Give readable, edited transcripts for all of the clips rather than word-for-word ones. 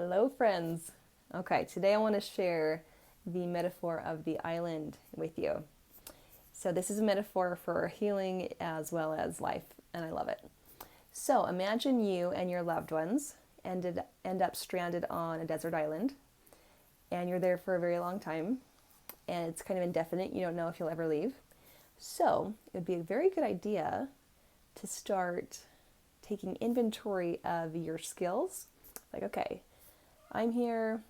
Hello, friends. Okay, today I want to share the metaphor of the island with you. So, this is a metaphor for healing as well as life, and I love it. So, imagine you and your loved ones end up stranded on a desert island, and you're there for a very long time, and it's kind of indefinite. You don't know if you'll ever leave. So, it would be a very good idea to start taking inventory of your skills. Like, okay, I'm here,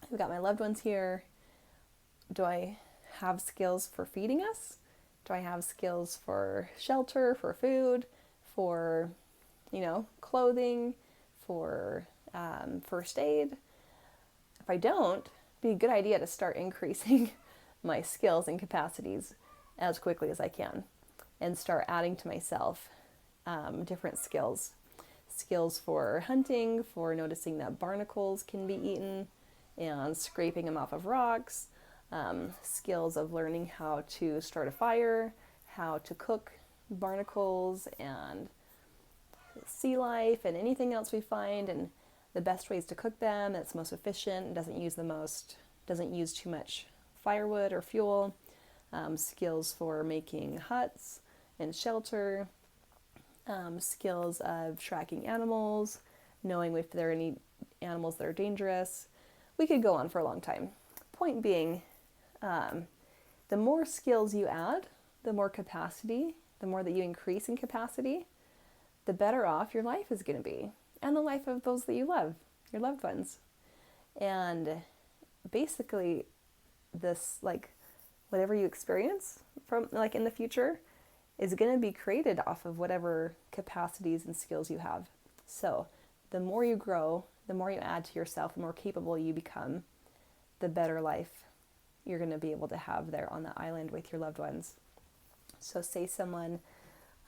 I've got my loved ones here. Do I have skills for feeding us? Do I have skills for shelter, for food, for, clothing, for first aid? If I don't, it'd be a good idea to start increasing my skills and capacities as quickly as I can and start adding to myself different skills. Skills for hunting, for noticing that barnacles can be eaten and scraping them off of rocks, skills of learning how to start a fire, how to cook barnacles and sea life and anything else we find, and the best ways to cook them that's most efficient, doesn't use too much firewood or fuel, skills for making huts and shelter, skills of tracking animals, knowing if there are any animals that are dangerous. We could go on for a long time. Point being, the more skills you add, the more capacity, the more that you increase in capacity, the better off your life is going to be, and the life of those that you love, your loved ones. And basically, this, whatever you experience from, in the future, is going to be created off of whatever capacities and skills you have. So the more you grow, the more you add to yourself, the more capable you become, the better life you're going to be able to have there on the island with your loved ones. So say someone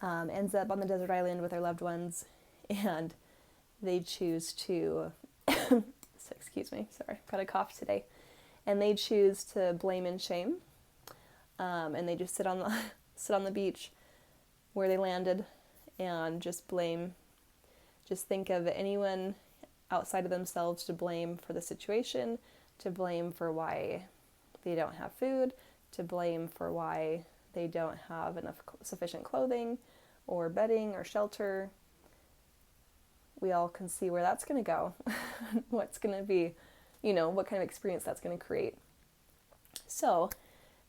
ends up on the desert island with their loved ones and they choose to, so excuse me, sorry, got a cough today, and they choose to blame and shame, and they just sit on the beach where they landed and just blame. Just think of anyone outside of themselves to blame for the situation, to blame for why they don't have food, to blame for why they don't have enough sufficient clothing or bedding or shelter. We all can see where that's going to go. What's going to be, what kind of experience that's going to create. So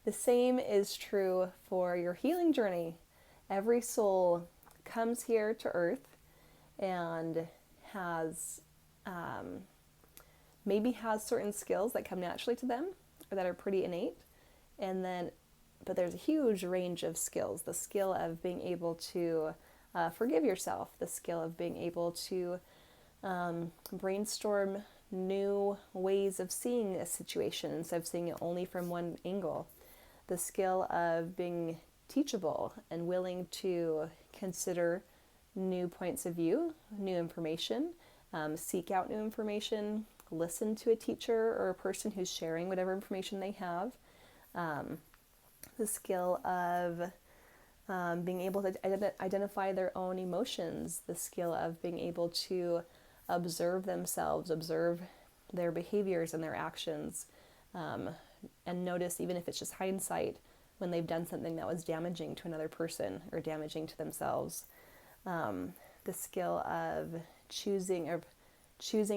the same is true for your healing journey. Every soul comes here to Earth and has maybe has certain skills that come naturally to them or that are pretty innate, but there's a huge range of skills. The skill of being able to forgive yourself, the skill of being able to brainstorm new ways of seeing a situation instead of seeing it only from one angle, the skill of being teachable and willing to consider new points of view, new information, seek out new information, listen to a teacher or a person who's sharing whatever information they have, the skill of being able to identify their own emotions, the skill of being able to observe themselves, observe their behaviors and their actions, and notice, even if it's just hindsight, when they've done something that was damaging to another person or damaging to themselves. The skill of choosing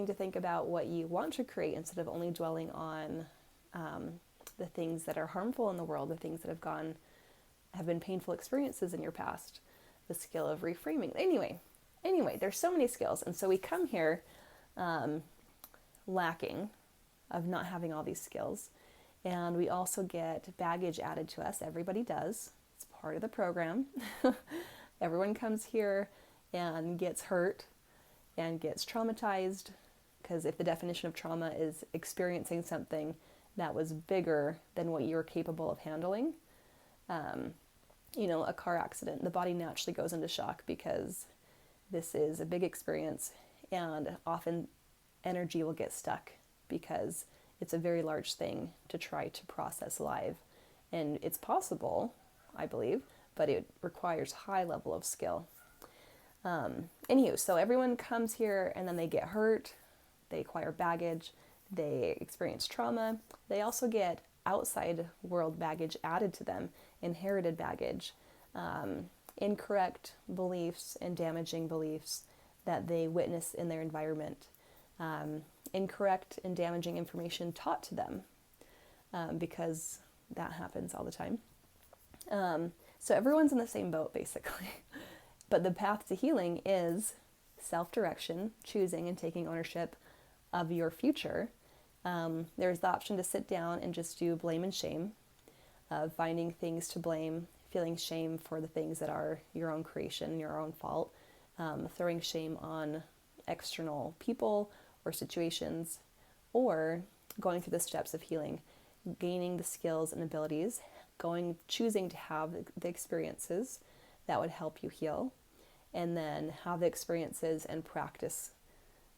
to think about what you want to create instead of only dwelling on the things that are harmful in the world, the things that have been painful experiences in your past. The skill of reframing. Anyway, there's so many skills, and so we come here lacking of not having all these skills. And we also get baggage added to us. Everybody does. It's part of the program. Everyone comes here and gets hurt and gets traumatized, because if the definition of trauma is experiencing something that was bigger than what you're capable of handling, a car accident, the body naturally goes into shock because this is a big experience, and often energy will get stuck because it's a very large thing to try to process live. And it's possible, I believe, but it requires high level of skill. So everyone comes here and then they get hurt, they acquire baggage, they experience trauma, they also get outside world baggage added to them, inherited baggage, incorrect beliefs and damaging beliefs that they witness in their environment, incorrect and damaging information taught to them, because that happens all the time. So everyone's in the same boat, basically. But the path to healing is self-direction, choosing and taking ownership of your future. There's the option to sit down and just do blame and shame, finding things to blame, feeling shame for the things that are your own creation, your own fault, throwing shame on external people or situations, or going through the steps of healing, gaining the skills and abilities, choosing to have the experiences that would help you heal, and then have the experiences and practice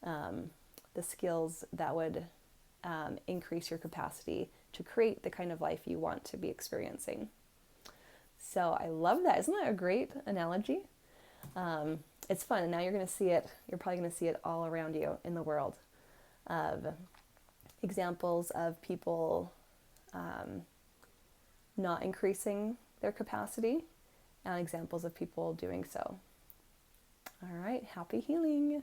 the skills that would increase your capacity to create the kind of life you want to be experiencing. So I love that. Isn't that a great analogy? It's fun. And now you're going to see it. You're probably going to see it all around you in the world of examples of people not increasing their capacity and examples of people doing so. All right. Happy healing.